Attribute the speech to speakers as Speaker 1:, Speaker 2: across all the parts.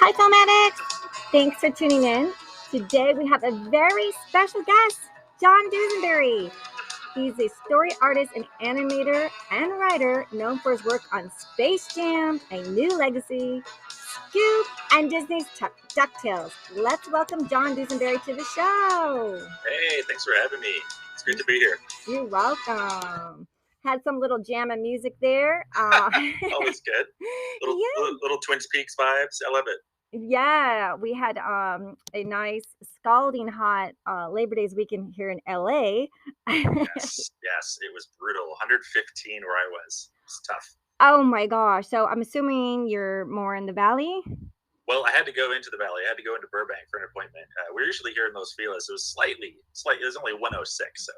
Speaker 1: Hi, Filmatics! Thanks for tuning in. Today we have a very special guest, John Dusenberry. He's a story artist and animator and writer known for his work on Space Jam, A New Legacy, SCOOB, and Disney's DuckTales. Let's welcome John Dusenberry to the show.
Speaker 2: Hey, thanks for having me. It's great to be here.
Speaker 1: You're welcome. Had some little jam and music there.
Speaker 2: Always good. Little Twin Peaks vibes. I love it.
Speaker 1: Yeah, we had a nice scalding hot Labor Day's weekend here in LA.
Speaker 2: Yes, it was brutal. 115 where I was. It's tough.
Speaker 1: Oh my gosh. So I'm assuming you're more in the valley?
Speaker 2: Well, I had to go into the valley. I had to go into Burbank for an appointment. We're usually here in Los Feliz. It was slightly. It was only 106, so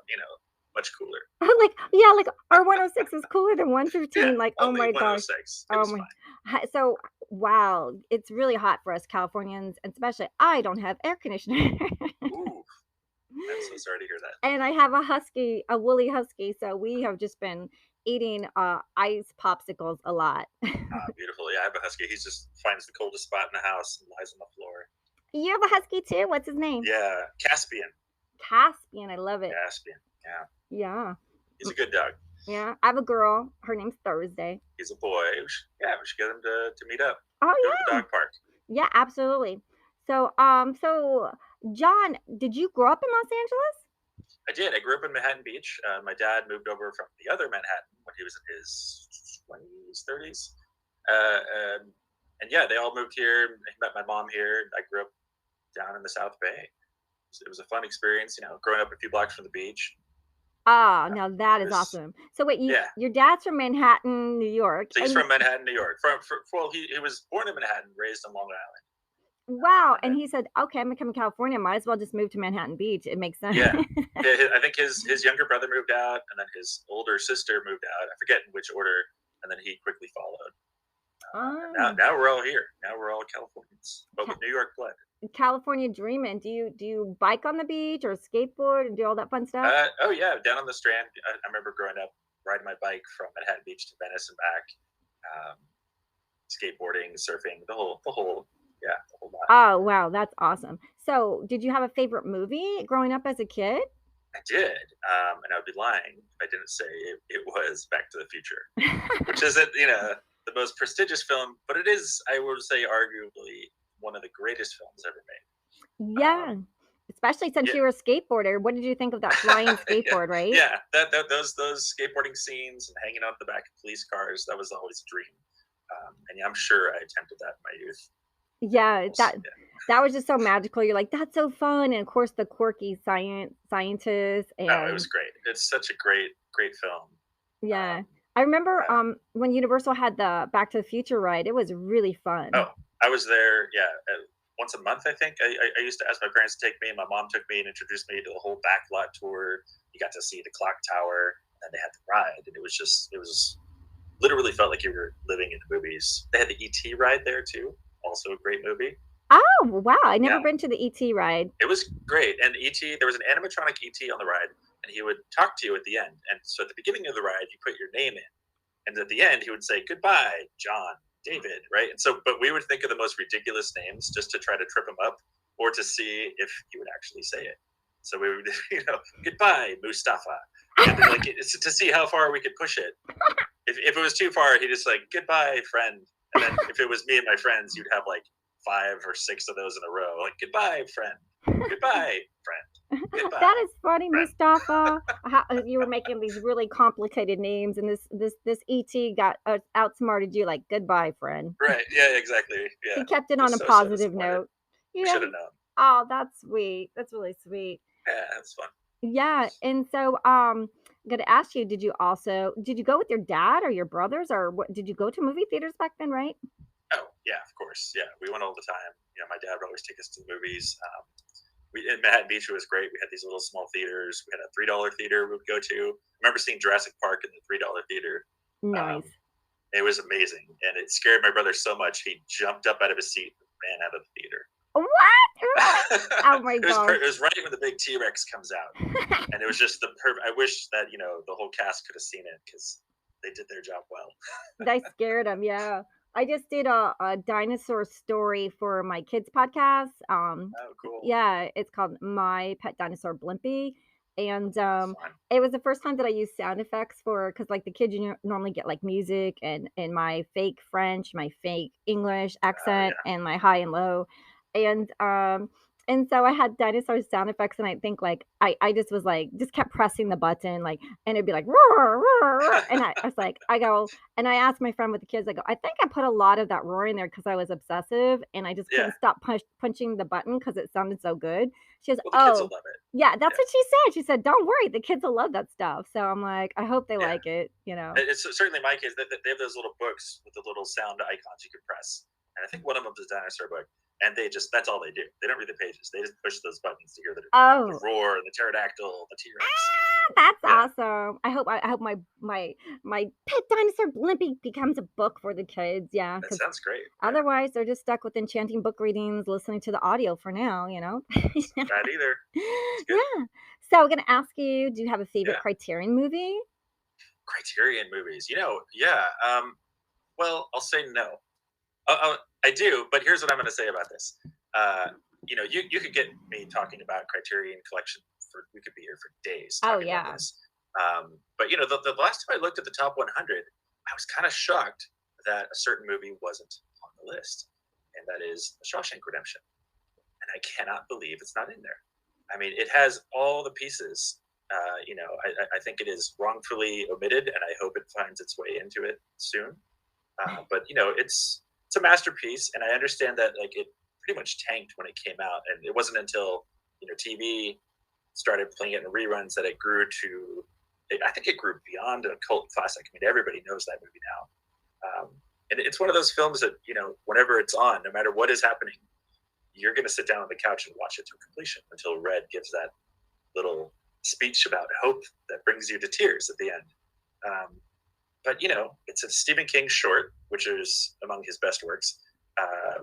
Speaker 2: much cooler.
Speaker 1: Like our 106 is cooler than 115.
Speaker 2: Yeah,
Speaker 1: like, oh my gosh.
Speaker 2: Oh my.
Speaker 1: Fine. So wow, it's really hot for us Californians, and especially I don't have air conditioning.
Speaker 2: Ooh, I'm so sorry to hear that.
Speaker 1: And I have a woolly husky, so we have just been eating ice popsicles a lot.
Speaker 2: Beautiful. Yeah, I have a husky. He just finds the coldest spot in the house and lies on the floor.
Speaker 1: You have a husky too? What's his name?
Speaker 2: Yeah, Caspian.
Speaker 1: Caspian, I love it.
Speaker 2: Caspian, yeah.
Speaker 1: Yeah.
Speaker 2: He's a good dog.
Speaker 1: Yeah, I have a girl. Her name's Thursday.
Speaker 2: He's a boy. We should get him to meet up.
Speaker 1: Oh,
Speaker 2: go to the dog park.
Speaker 1: Yeah, absolutely. So, John, did you grow up in Los Angeles?
Speaker 2: I did. I grew up in Manhattan Beach. My dad moved over from the other Manhattan when he was in his 20s, 30s. And yeah, they all moved here. I met my mom here. I grew up down in the South Bay. It was a fun experience, growing up a few blocks from the beach.
Speaker 1: Oh, now that is awesome. So wait, your dad's from Manhattan, New York.
Speaker 2: So he's from Manhattan, New York. He was born in Manhattan, raised on Long Island.
Speaker 1: Wow. And he said, okay, I'm going to come to California. Might as well just move to Manhattan Beach. It makes sense.
Speaker 2: Yeah. I think his younger brother moved out, and then his older sister moved out. I forget in which order. And then he quickly followed. Now we're all here. Now we're all Californians, but with New York blood.
Speaker 1: California dreaming. Do you bike on the beach or skateboard and do all that fun stuff?
Speaker 2: Oh yeah, down on the Strand. I remember growing up riding my bike from Manhattan Beach to Venice and back. Skateboarding, surfing, the whole lot.
Speaker 1: Oh wow, that's awesome. So, did you have a favorite movie growing up as a kid?
Speaker 2: I did, and I would be lying if I didn't say it was Back to the Future, which isn't the most prestigious film, but it is, I would say, arguably one of the greatest films ever made.
Speaker 1: Yeah, especially since you were a skateboarder. What did you think of that flying skateboard? Right?
Speaker 2: Yeah, those skateboarding scenes and hanging out the back of police cars, that was always a dream. And I'm sure I attempted that in my youth.
Speaker 1: Yeah, that was just so magical. You're like, that's so fun, and of course the quirky scientists. And
Speaker 2: it was great. It's such a great film.
Speaker 1: Yeah, I remember when Universal had the Back to the Future ride. It was really fun.
Speaker 2: Oh, I was there. Yeah, once a month, I think. I used to ask my parents to take me, and my mom took me and introduced me to the whole backlot tour. You got to see the clock tower, and they had the ride, and it was literally felt like you were living in the movies. They had the ET ride there too. Also a great movie.
Speaker 1: Oh, wow. I never been to the ET ride.
Speaker 2: It was great. And there was an animatronic ET on the ride, and he would talk to you at the end. And so at the beginning of the ride, you put your name in. And at the end, he would say, goodbye, John, David, right? And so, but we would think of the most ridiculous names just to try to trip him up or to see if he would actually say it. So we would, goodbye, Mustafa. And to see how far we could push it. If it was too far, he'd just goodbye, friend. And then if it was me and my friends, you'd have 5 or 6 of those in a row. Goodbye, friend. Goodbye, friend. Goodbye,
Speaker 1: that is funny,
Speaker 2: friend.
Speaker 1: Mustafa. You were making these really complicated names, and this ET got outsmarted you. Goodbye, friend.
Speaker 2: Right? Yeah, exactly. Yeah.
Speaker 1: He kept it on a positive note.
Speaker 2: Yeah. Should have known.
Speaker 1: Oh, that's sweet. That's really sweet.
Speaker 2: Yeah, that's fun.
Speaker 1: Yeah, and so I'm gonna ask you: did you go with your dad or your brothers, or what? Did you go to movie theaters back then? Right?
Speaker 2: Oh yeah, of course. Yeah, we went all the time. My dad would always take us to the movies. In Manhattan Beach, it was great. We had these little small theaters. We had a $3 theater we would go to. I remember seeing Jurassic Park in the $3 theater.
Speaker 1: Nice.
Speaker 2: It was amazing, and it scared my brother so much he jumped up out of his seat and ran out of the theater.
Speaker 1: What? Oh my god!
Speaker 2: It was right when the big T-Rex comes out, and it was just the perfect. I wish that the whole cast could have seen it because they did their job well.
Speaker 1: They scared him, yeah. I just did a dinosaur story for my kids' podcast.
Speaker 2: Oh, cool.
Speaker 1: Yeah, it's called My Pet Dinosaur Blimpie, and
Speaker 2: Fun.
Speaker 1: it was the first time that I used sound effects for because like the kids normally get like music and my fake French, my fake English
Speaker 2: Oh,
Speaker 1: accent,
Speaker 2: yeah.
Speaker 1: and my high and low, and um. And so I had dinosaur sound effects, and I think like I just was like just kept pressing the button like, and it'd be like roar, roar, roar. And I was like I go, and I asked my friend with the kids, I go, I think I put a lot of that roar in there because I was obsessive and I just
Speaker 2: Yeah.
Speaker 1: couldn't stop punching the button because it sounded so good. She goes,
Speaker 2: Well, the kids will
Speaker 1: oh,
Speaker 2: love it.
Speaker 1: yeah, that's
Speaker 2: Yeah.
Speaker 1: what she said. She said, don't worry, the kids will love that stuff. So I'm like, I hope they
Speaker 2: Yeah.
Speaker 1: like it, you know.
Speaker 2: It's certainly my case. They have those little books with the little sound icons you can press, and I think one of them is a dinosaur book. And they just that's all they do. They don't read the pages. They just push those buttons to hear the
Speaker 1: Oh,
Speaker 2: roar, the pterodactyl, the T Rex.
Speaker 1: that's
Speaker 2: Yeah,
Speaker 1: awesome. I hope my pet dinosaur Blimpie becomes a book for the kids. Yeah,
Speaker 2: that
Speaker 1: because
Speaker 2: sounds great. Yeah,
Speaker 1: otherwise they're just stuck with enchanting book readings, listening to the audio for now, you know.
Speaker 2: it's not bad either. It's good.
Speaker 1: Yeah. So I'm gonna ask you, do you have a favorite
Speaker 2: Yeah,
Speaker 1: Criterion movie?
Speaker 2: Criterion movies. Yeah. Well, I'll say no. I do, but here's what I'm going to say about this. You could get me talking about Criterion Collection for we could be here for days
Speaker 1: Oh
Speaker 2: talking about
Speaker 1: yeah.
Speaker 2: this. But the last time I looked at the top 100, I was kind of shocked that a certain movie wasn't on the list, and that is The Shawshank Redemption. And I cannot believe it's not in there. I mean, it has all the pieces. I think it is wrongfully omitted, and I hope it finds its way into it soon. But it's a masterpiece, and I understand that like it pretty much tanked when it came out, and it wasn't until TV started playing it in reruns that it grew to. I think it grew beyond a cult classic. I mean, everybody knows that movie now, and it's one of those films that whenever it's on, no matter what is happening, you're going to sit down on the couch and watch it to completion until Red gives that little speech about hope that brings you to tears at the end. But it's a Stephen King short, which is among his best works.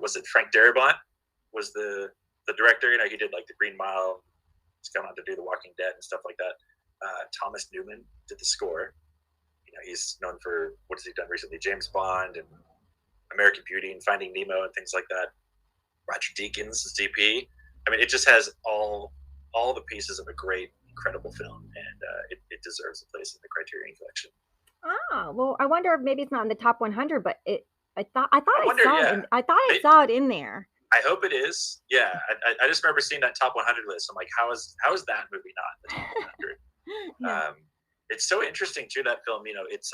Speaker 2: Was it Frank Darabont was the director? He did like The Green Mile. He's gone on to do The Walking Dead and stuff like that. Thomas Newman did the score. He's known for what has he done recently? James Bond and American Beauty and Finding Nemo and things like that. Roger Deakins is DP. I mean, it just has all the pieces of a great, incredible film, and it deserves a place in the Criterion Collection.
Speaker 1: Ah, well, I wonder if maybe it's not in the top 100, but I
Speaker 2: wonder,
Speaker 1: saw
Speaker 2: yeah.
Speaker 1: it. I thought I saw it in there.
Speaker 2: I hope it is. Yeah, I just remember seeing that top 100 list. I'm like, how is that movie not in the top 100?
Speaker 1: Yeah.
Speaker 2: It's so interesting too, that film. It's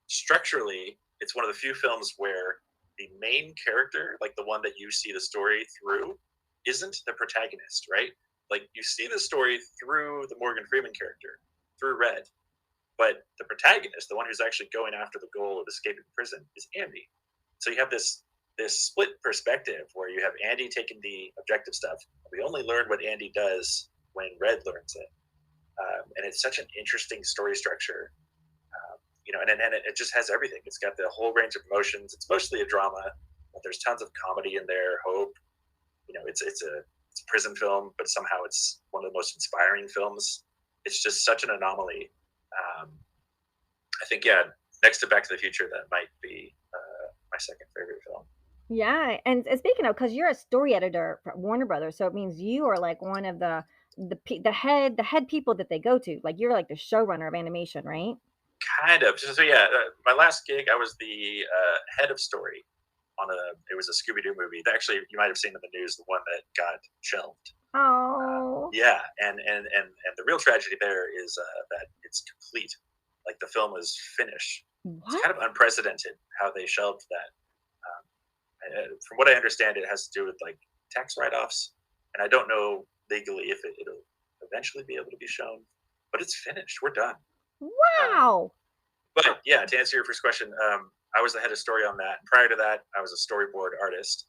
Speaker 2: structurally, it's one of the few films where the main character, like the one that you see the story through, isn't the protagonist, right? Like you see the story through the Morgan Freeman character, through Red, but the protagonist, the one who's actually going after the goal of escaping prison, is Andy. So you have this split perspective where you have Andy taking the objective stuff. We only learn what Andy does when Red learns it, and it's such an interesting story structure. And it just has everything. It's got the whole range of emotions. It's mostly a drama, but there's tons of comedy in there, hope. It's a prison film, but somehow it's one of the most inspiring films. It's just such an anomaly. I think, next to Back to the Future, that might be my second favorite film.
Speaker 1: Yeah, and speaking of, because you're a story editor for Warner Brothers, so it means you are like one of the head people that they go to. Like you're like the showrunner of animation, right?
Speaker 2: Kind of. So yeah, my last gig, I was the head of story on it was a Scooby-Doo movie. Actually, you might have seen in the news the one that got shelved.
Speaker 1: Oh.
Speaker 2: Yeah, and the real tragedy there is that it's complete. Like the film is finished.
Speaker 1: What?
Speaker 2: It's kind of unprecedented how they shelved that. From what I understand, it has to do with like tax write-offs, and I don't know legally if it'll eventually be able to be shown, but it's finished. We're done.
Speaker 1: Wow.
Speaker 2: But yeah, to answer your first question, I was the head of story on that. Prior to that, I was a storyboard artist,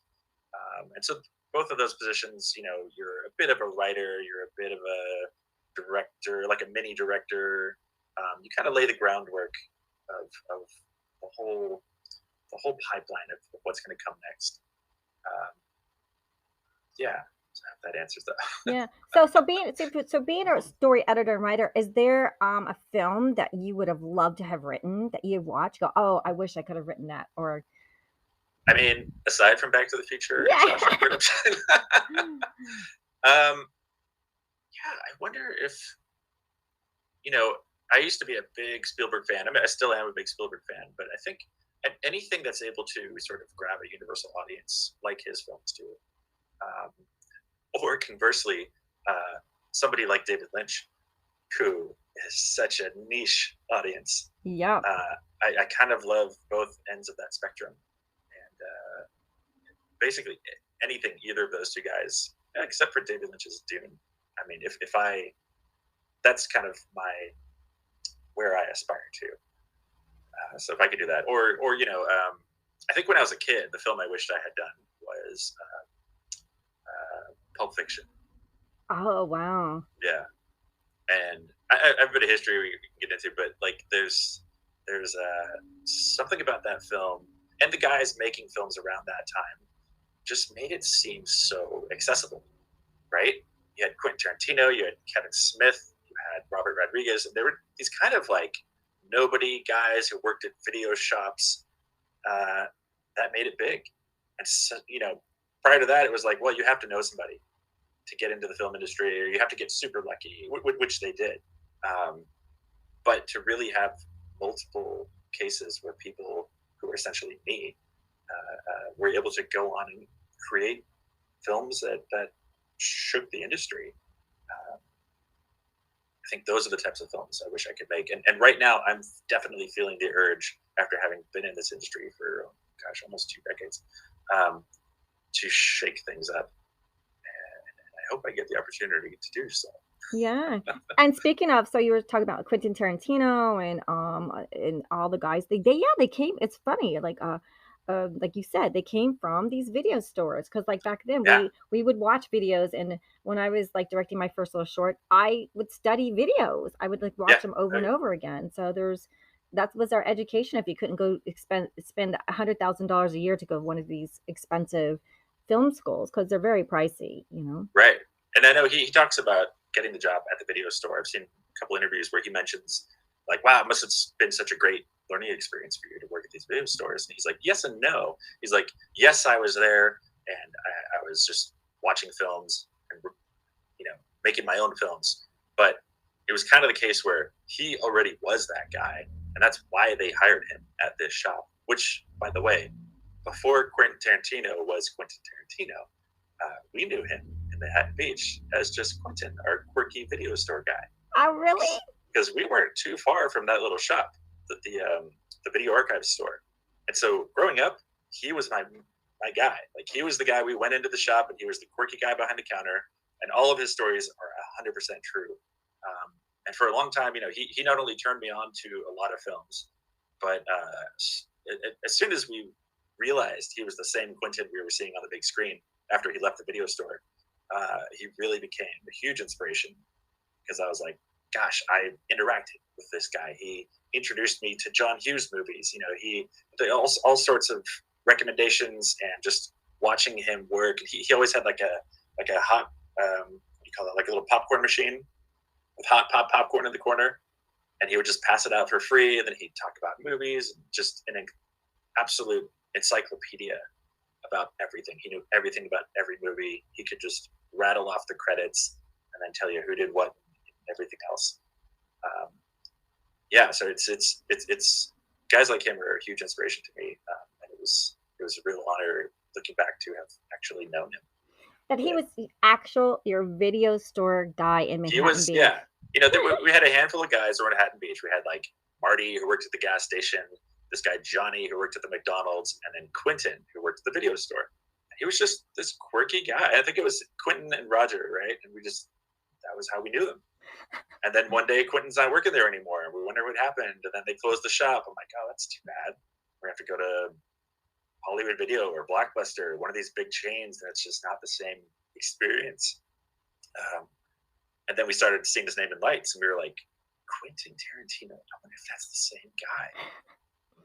Speaker 2: and so both of those positions, you're a bit of a writer, you're a bit of a director, like a mini director. You kind of lay the groundwork of the whole pipeline of what's going to come next. Yeah, so that answers that.
Speaker 1: Yeah. So being a story editor and writer, is there a film that you would have loved to have written that you watch? Go, oh, I wish I could have written that, or
Speaker 2: I mean, aside from Back to the Future and
Speaker 1: Yeah.
Speaker 2: Shawshank Redemption, I wonder if, I used to be a big Spielberg fan. I mean, I still am a big Spielberg fan, but I think anything that's able to sort of grab a universal audience like his films do, um, or conversely, somebody like David Lynch, who is such a niche audience.
Speaker 1: Yeah.
Speaker 2: I kind of love both ends of that spectrum, and basically anything either of those two guys, except for David Lynch's Dune. I mean, if I, that's kind of where I aspire to. So if I could do that, or I think when I was a kid, the film I wished I had done was Pulp Fiction.
Speaker 1: Oh wow.
Speaker 2: Yeah, and I have a bit of history we can get into, but like there's something about that film and the guys making films around that time just made it seem so accessible, right? You had Quentin Tarantino, you had Kevin Smith, you had Robert Rodriguez, and there were these kind of like nobody guys who worked at video shops that made it big. And so, prior to that, it was like, well, you have to know somebody to get into the film industry, or you have to get super lucky, which they did. But to really have multiple cases where people who are essentially me were able to go on and create films that shook the industry. I think those are the types of films I wish I could make. And right now, I'm definitely feeling the urge, after having been in this industry for, almost 2 decades, to shake things up. And I hope I get the opportunity to do so.
Speaker 1: Yeah. And speaking of, so you were talking about Quentin Tarantino and all the guys. They came. It's funny, like you said, they came from these video stores because like back then
Speaker 2: Yeah.
Speaker 1: we would watch videos, and when I was like directing my first little short, I would study videos. I would like watch them over and over again. So that was our education. If you couldn't go spend $100,000 a year to go to one of these expensive film schools because they're very pricey,
Speaker 2: Right. And I know he talks about getting the job at the video store. I've seen a couple interviews where he mentions like, wow, it must have been such a great learning experience for you to work at these video stores. And he's like, yes and no. He's like, yes, I was there and I was just watching films and making my own films. But it was kind of the case where he already was that guy, and that's why they hired him at this shop. Which, by the way, before Quentin Tarantino was Quentin Tarantino, we knew him in Manhattan Beach as just Quentin, our quirky video store guy.
Speaker 1: Oh, really?
Speaker 2: Because we weren't too far from that little shop, the video archive store. And so growing up, he was my guy. Like he was the guy we went into the shop, and he was the quirky guy behind the counter. And all of his stories are 100% true. And for a long time, he not only turned me on to a lot of films, but as soon as we realized he was the same Quentin we were seeing on the big screen after he left the video store, he really became a huge inspiration, because I was like, gosh, I interacted with this guy. He introduced me to John Hughes movies. All sorts of recommendations, and just watching him work. He always had like a hot, what do you call it, like a little popcorn machine with hot popcorn in the corner, and he would just pass it out for free. And then he'd talk about movies, just an absolute encyclopedia about everything. He knew everything about every movie. He could just rattle off the credits and then tell you who did what and everything else. So it's guys like him are a huge inspiration to me, and it was a real honor looking back to have actually known him.
Speaker 1: That he was your video store guy in Manhattan
Speaker 2: He was,
Speaker 1: Beach.
Speaker 2: yeah. We had a handful of guys in Manhattan Beach. We had like Marty, who worked at the gas station, this guy Johnny, who worked at the McDonald's, and then Quentin, who worked at the video store. He was just this quirky guy. I think it was Quentin and Roger, right? And that was how we knew them. And then one day Quentin's not working there anymore, and we wonder what happened. And then they closed the shop. I'm like, oh, that's too bad. We're gonna have to go to Hollywood Video or Blockbuster, one of these big chains, and it's just not the same experience. And then we started seeing his name in lights, and we were like, Quentin Tarantino, I wonder if that's the same guy.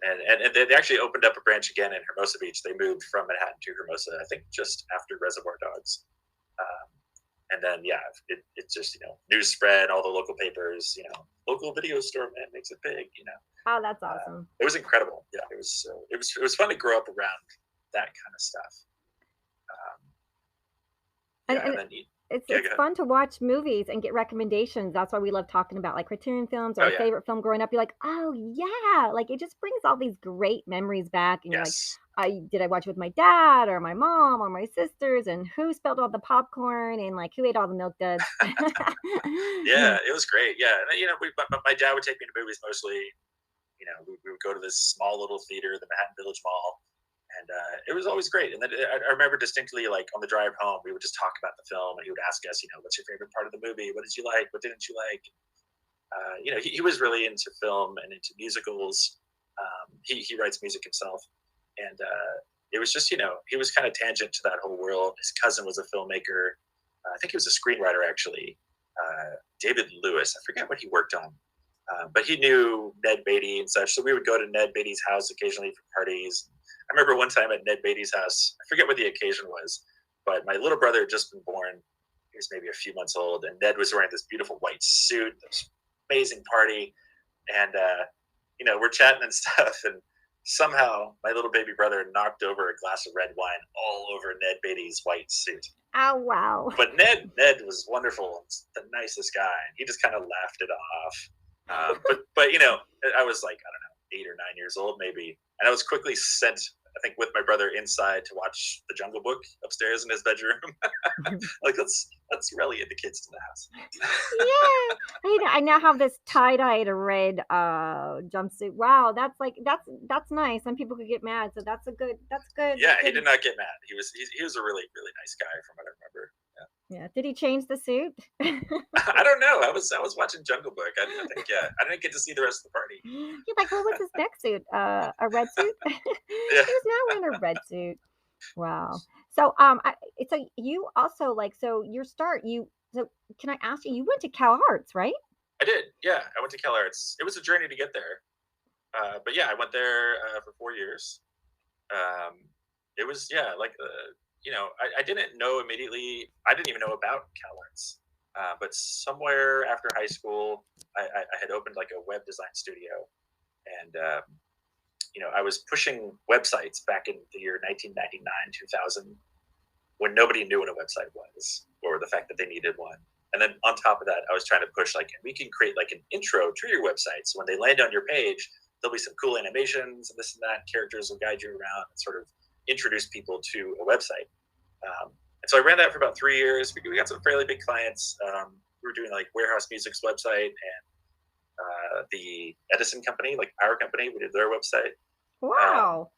Speaker 2: And they actually opened up a branch again in Hermosa Beach. They moved from Manhattan to Hermosa, I think just after Reservoir Dogs. And then, it just, news spread, all the local papers, local video store, man, makes it big,
Speaker 1: Oh, that's awesome.
Speaker 2: It was incredible. Yeah, it was fun to grow up around that kind of stuff.
Speaker 1: And
Speaker 2: then
Speaker 1: it's fun to watch movies and get recommendations. That's why we love talking about like Criterion films or our favorite film growing up. You're like, oh yeah, like it just brings all these great memories back. And you're like, did I watch it with my dad or my mom or my sisters? And who spilled all the popcorn and like who ate all the milk duds?
Speaker 2: Yeah, it was great. Yeah, and my dad would take me to movies mostly. We would go to this small little theater, the Manhattan Village Mall. And it was always great. And then I remember distinctly, like on the drive home, we would just talk about the film, and he would ask us, what's your favorite part of the movie? What did you like? What didn't you like? He was really into film and into musicals. He writes music himself, and it was just, he was kind of tangent to that whole world. His cousin was a filmmaker. I think he was a screenwriter actually. David Lewis. I forget what he worked on. But he knew Ned Beatty and such, so we would go to Ned Beatty's house occasionally for parties. I remember one time at Ned Beatty's house, I forget what the occasion was, but my little brother had just been born. He was maybe a few months old, and Ned was wearing this beautiful white suit, this amazing party, and we're chatting and stuff, and somehow my little baby brother knocked over a glass of red wine all over Ned Beatty's white suit.
Speaker 1: Oh, wow.
Speaker 2: But Ned was wonderful, the nicest guy, and he just kind of laughed it off. But I was like, I don't know, 8 or 9 years old maybe, and I was quickly sent, I think, with my brother inside to watch The Jungle Book upstairs in his bedroom. Like let's really get the kids to the house.
Speaker 1: Yeah, I now have this tie-dyed red jumpsuit. Wow, that's nice. Some people could get mad, so that's good.
Speaker 2: Yeah, he did not get mad. He was a really, really nice guy from what I remember.
Speaker 1: Yeah. Did he change the suit?
Speaker 2: I don't know. I was watching Jungle Book. I didn't get to see the rest of the party.
Speaker 1: You're like, what was his next suit? A red suit?
Speaker 2: Yeah.
Speaker 1: He was now wearing a red suit. Wow. So so you also so your start, so can I ask you went to CalArts, right?
Speaker 2: I did. Yeah, I went to CalArts. It was a journey to get there. But yeah, I went there for 4 years. It was I didn't know immediately. I didn't even know about CalArts. But somewhere after high school, I had opened like a web design studio, and I was pushing websites back in the year 1999, 2000, when nobody knew what a website was or the fact that they needed one. And then on top of that, I was trying to push we can create like an intro to your website. So when they land on your page, there'll be some cool animations and this and that. Characters will guide you around and sort of introduce people to a website. And so I ran that for about 3 years. We got some fairly big clients. We were doing like Warehouse Music's website and the Edison company, like our company, we did their website.
Speaker 1: Wow.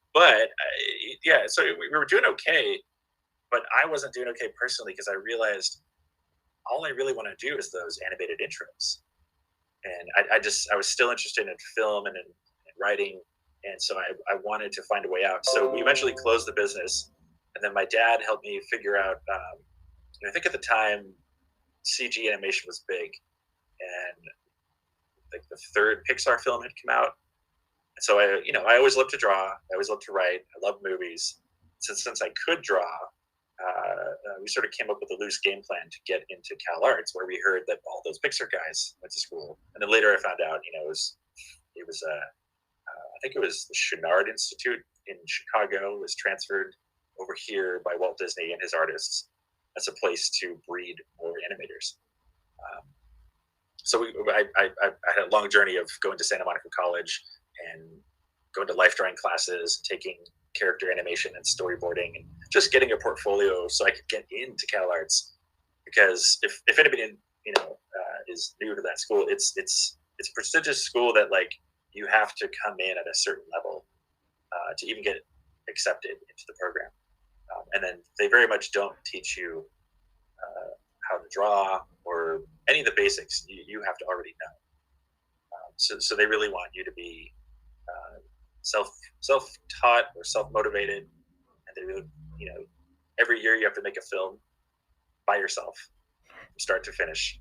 Speaker 2: So we were doing okay, but I wasn't doing okay personally because I realized all I really want to do is those animated intros. And I was still interested in film and in writing. And so I wanted to find a way out. So we eventually closed the business. And then my dad helped me figure out, I think at the time, CG animation was big. And like the third Pixar film had come out. And so I always loved to draw. I always loved to write. I love movies. Since I could draw, we sort of came up with a loose game plan to get into CalArts, where we heard that all those Pixar guys went to school. And then later I found out, it was I think it was the Chouinard Institute in Chicago was transferred over here by Walt Disney and his artists as a place to breed more animators. So I had a long journey of going to Santa Monica College and going to life drawing classes, taking character animation and storyboarding, and just getting a portfolio so I could get into CalArts. Because if anybody is new to that school, it's a prestigious school that you have to come in at a certain level to even get accepted into the program. And then they very much don't teach you how to draw or any of the basics. You have to already know. So they really want you to be self-taught or self-motivated. And they really, every year you have to make a film by yourself from start to finish.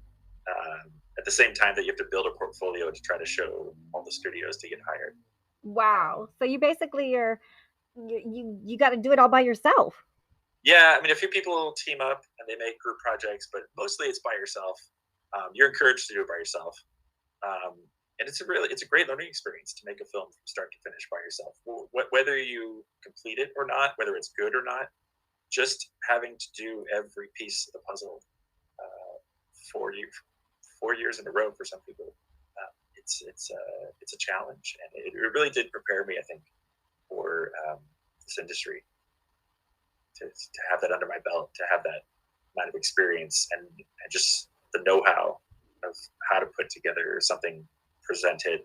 Speaker 2: At the same time that you have to build a portfolio to try to show all the studios to get hired.
Speaker 1: Wow. So you basically you got to do it all by yourself.
Speaker 2: Yeah, I mean, a few people team up and they make group projects, but mostly it's by yourself. You're encouraged to do it by yourself. and it's a great learning experience to make a film from start to finish by yourself. Whether you complete it or not, whether it's good or not, just having to do every piece of the puzzle for you 4 years in a row for some people, it's a challenge, and it really did prepare me, I think, for this industry. To have that under my belt, to have that amount of experience, and just the know-how of how to put together something presented.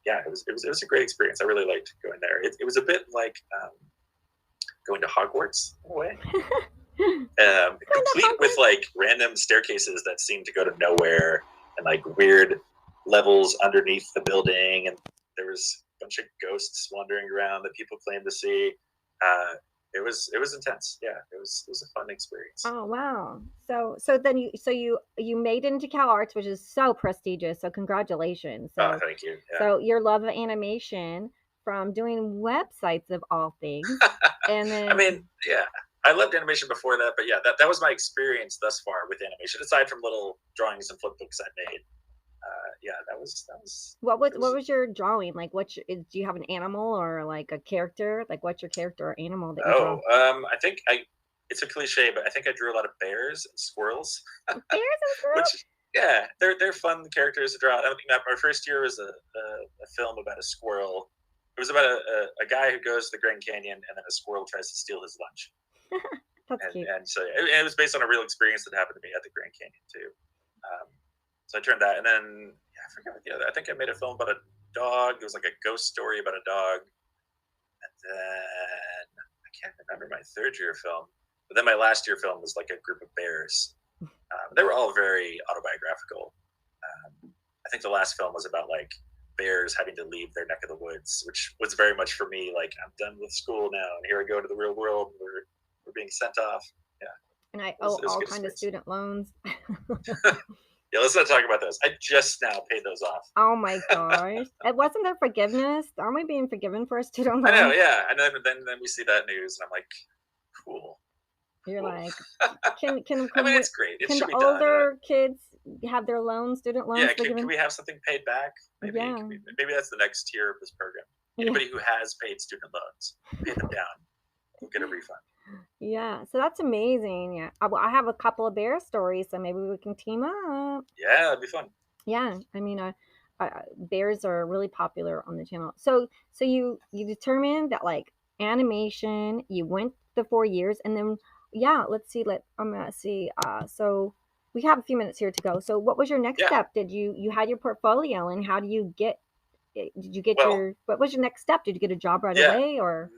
Speaker 2: Yeah, it was a great experience. I really liked going there. It was a bit like going to Hogwarts in a way. Complete with like random staircases that seem to go to nowhere, and like weird levels underneath the building, and there was a bunch of ghosts wandering around that people claim to see. It was intense. Yeah, it was a fun experience.
Speaker 1: Oh wow! So then you made it into CalArts, which is so prestigious. So congratulations. So
Speaker 2: thank you. Yeah.
Speaker 1: So your love of animation from doing websites of all things, and then
Speaker 2: I mean, yeah, I loved animation before that, but yeah, that was my experience thus far with animation. Aside from little drawings and flip books I made, yeah, that was.
Speaker 1: what was your drawing like? Do you have an animal or like a character? Like what's your character or animal that you draw?
Speaker 2: I think it's a cliche, but I think I drew a lot of bears and squirrels.
Speaker 1: Bears and squirrels.
Speaker 2: Which, yeah, they're fun characters to draw. I think that my first year was a film about a squirrel. It was about a guy who goes to the Grand Canyon, and then a squirrel tries to steal his lunch.
Speaker 1: That's cute.
Speaker 2: And so it was based on a real experience that happened to me at the Grand Canyon too. So I turned that, and then I forget what the other. I think I made a film about a dog. It was like a ghost story about a dog, and then I can't remember my third year film. But then my last year film was like a group of bears. They were all very autobiographical. I think the last film was about like bears having to leave their neck of the woods, which was very much for me like, I'm done with school now, and here I go to the real world. We're being sent off. Yeah.
Speaker 1: And I owe all kinds of student loans.
Speaker 2: Yeah, let's not talk about those. I just now paid those off.
Speaker 1: Oh my gosh. Wasn't there forgiveness? Aren't we being forgiven for our student loans?
Speaker 2: I know, yeah. And then we see that news, and I'm like, cool.
Speaker 1: You're like, can
Speaker 2: I mean, it's great. It
Speaker 1: can
Speaker 2: should
Speaker 1: the
Speaker 2: be done.
Speaker 1: older kids have their student loans
Speaker 2: Yeah,
Speaker 1: forgiven?
Speaker 2: can we have something paid back? Maybe,
Speaker 1: Yeah.
Speaker 2: Maybe that's the next tier of this program. Anybody who has paid student loans, pay them down. You'll get a refund.
Speaker 1: Yeah, so that's amazing. Yeah, I have a couple of bear stories, so maybe we can team up.
Speaker 2: Yeah, that'd be fun.
Speaker 1: Yeah, I mean, bears are really popular on the channel. So you determined that like animation, you went the 4 years, and then yeah, let's see. I'm gonna see. So we have a few minutes here to go. So what was your next step? Did you had your portfolio, and how do you get? Did you get what was your next step? Did you get a job right away, or?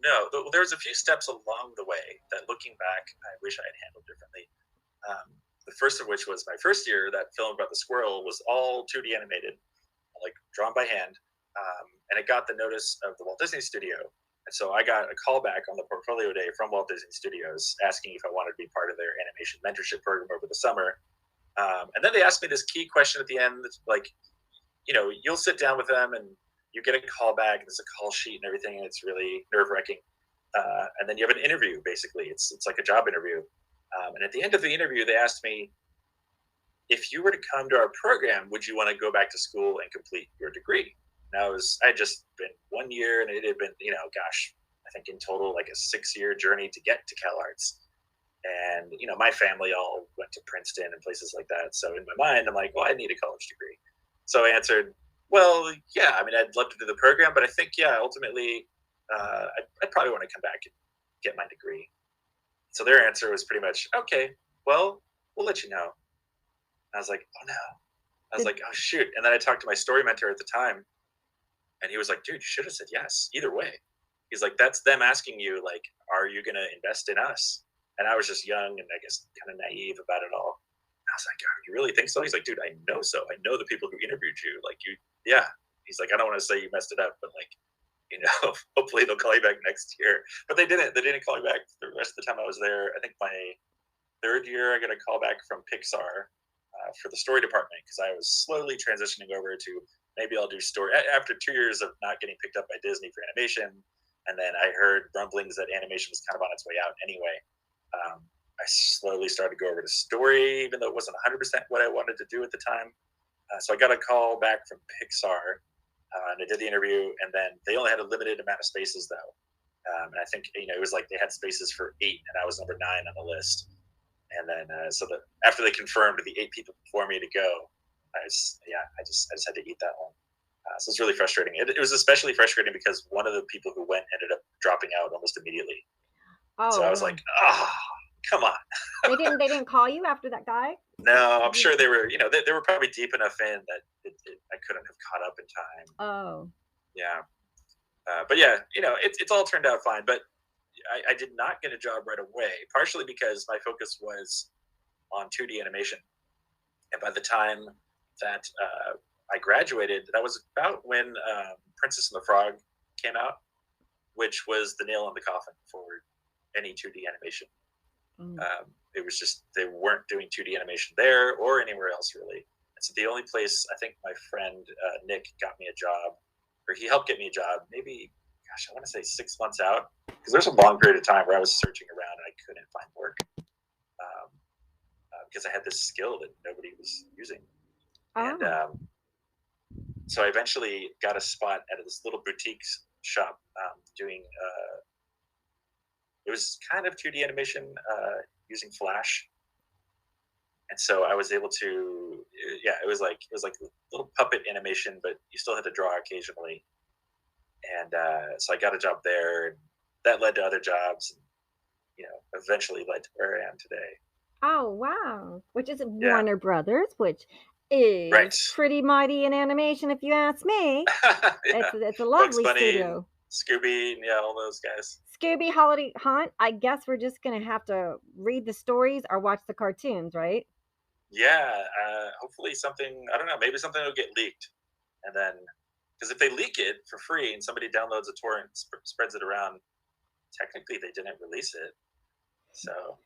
Speaker 2: No, there's a few steps along the way that, looking back, I wish I had handled differently. The first of which was my first year. That film about the squirrel was all 2D animated, like drawn by hand, and it got the notice of the Walt Disney Studio. And so I got a call back on the portfolio day from Walt Disney Studios asking if I wanted to be part of their animation mentorship program over the summer. And then they asked me this key question at the end, like, you'll sit down with them and you get a call back. There's a call sheet and everything, and it's really nerve-wracking. And then you have an interview, basically. It's like a job interview. And at the end of the interview, they asked me, if you were to come to our program, would you want to go back to school and complete your degree? And I had just been 1 year, and it had been, I think in total like a 6-year journey to get to CalArts. And, my family all went to Princeton and places like that. So in my mind, I'm like, well, I need a college degree. So I answered, well, yeah, I mean, I'd love to do the program, but I think, ultimately, I'd probably want to come back and get my degree. So their answer was pretty much, okay, well, we'll let you know. And I was like, oh no. I was like, oh shoot. And then I talked to my story mentor at the time, and he was like, dude, you should have said yes, either way. He's like, that's them asking you, like, are you going to invest in us? And I was just young and I guess kind of naive about it all. I was like, oh, you really think so? He's like, dude, I know so. I know the people who interviewed you. Like, yeah. He's like, I don't want to say you messed it up, but like, hopefully they'll call you back next year. But they didn't. They didn't call me back the rest of the time I was there. I think my third year, I got a call back from Pixar for the story department, because I was slowly transitioning over to maybe I'll do story. After 2 years of not getting picked up by Disney for animation, and then I heard rumblings that animation was kind of on its way out anyway. I slowly started to go over to story, even though it wasn't 100% what I wanted to do at the time. So I got a call back from Pixar, and I did the interview, and then they only had a limited amount of spaces though. And I think it was like they had spaces for 8, and I was number 9 on the list. And then after they confirmed the 8 people before me to go, I just had to eat that one. So it's really frustrating. It was especially frustrating because one of the people who went ended up dropping out almost immediately. So I was like, come on.
Speaker 1: They didn't call you after that guy?
Speaker 2: No, I'm sure they were. They were probably deep enough in that I couldn't have caught up in time.
Speaker 1: Oh.
Speaker 2: Yeah. But yeah, it's all turned out fine. But I did not get a job right away, partially because my focus was on 2D animation. And by the time that I graduated, that was about when Princess and the Frog came out, which was the nail in the coffin for any 2D animation. It was just they weren't doing 2D animation there or anywhere else really. And so the only place I think my friend Nick got me a job, or he helped get me a job, maybe, gosh, I want to say 6 months out, because there's a long period of time where I was searching around and I couldn't find work because I had this skill that nobody was using. And so I eventually got a spot at this little boutique shop doing it was kind of 2D animation using Flash. And so I was able to, it was like a little puppet animation, but you still had to draw occasionally. And so I got a job there, and that led to other jobs, and eventually led to where I am today.
Speaker 1: Oh wow! Which is Warner Brothers, which is pretty mighty in animation, if you ask me. It's a lovely studio.
Speaker 2: Scooby, all those guys.
Speaker 1: Scooby, Holiday Hunt. I guess we're just gonna have to read the stories or watch the cartoons, right?
Speaker 2: Yeah. Hopefully something. I don't know. Maybe something will get leaked, and then because if they leak it for free and somebody downloads a torrent, spreads it around, technically they didn't release it. So.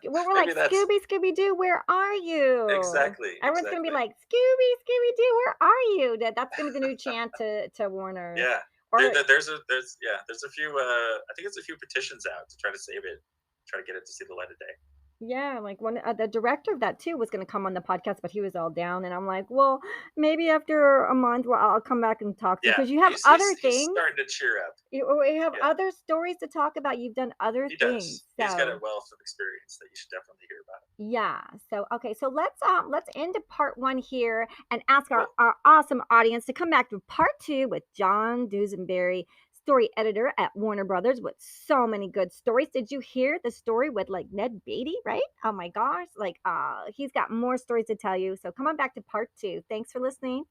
Speaker 1: Well, we're like, Scooby Doo, where are you?
Speaker 2: Exactly.
Speaker 1: Everyone's gonna be like, Scooby Doo, where are you? That's gonna be the new chant to Warner.
Speaker 2: Yeah. There's a few. I think it's a few petitions out to try to save it, try to get it to see the light of day.
Speaker 1: Yeah, like the director of that too was going to come on the podcast, but he was all down, and I'm like, well, maybe after a month, I'll come back and talk to you because you have other things.
Speaker 2: He's starting to cheer up.
Speaker 1: You have other stories to talk about. You've done other things.
Speaker 2: So. He's got a wealth of experience that you should definitely hear about.
Speaker 1: Yeah. So okay. So let's end part 1 here and ask our awesome audience to come back to part 2 with John Dusenberry, story editor at Warner Brothers, with so many good stories. Did you hear the story with like Ned Beatty, right? Oh my gosh, like he's got more stories to tell you. So come on back to part 2. Thanks for listening.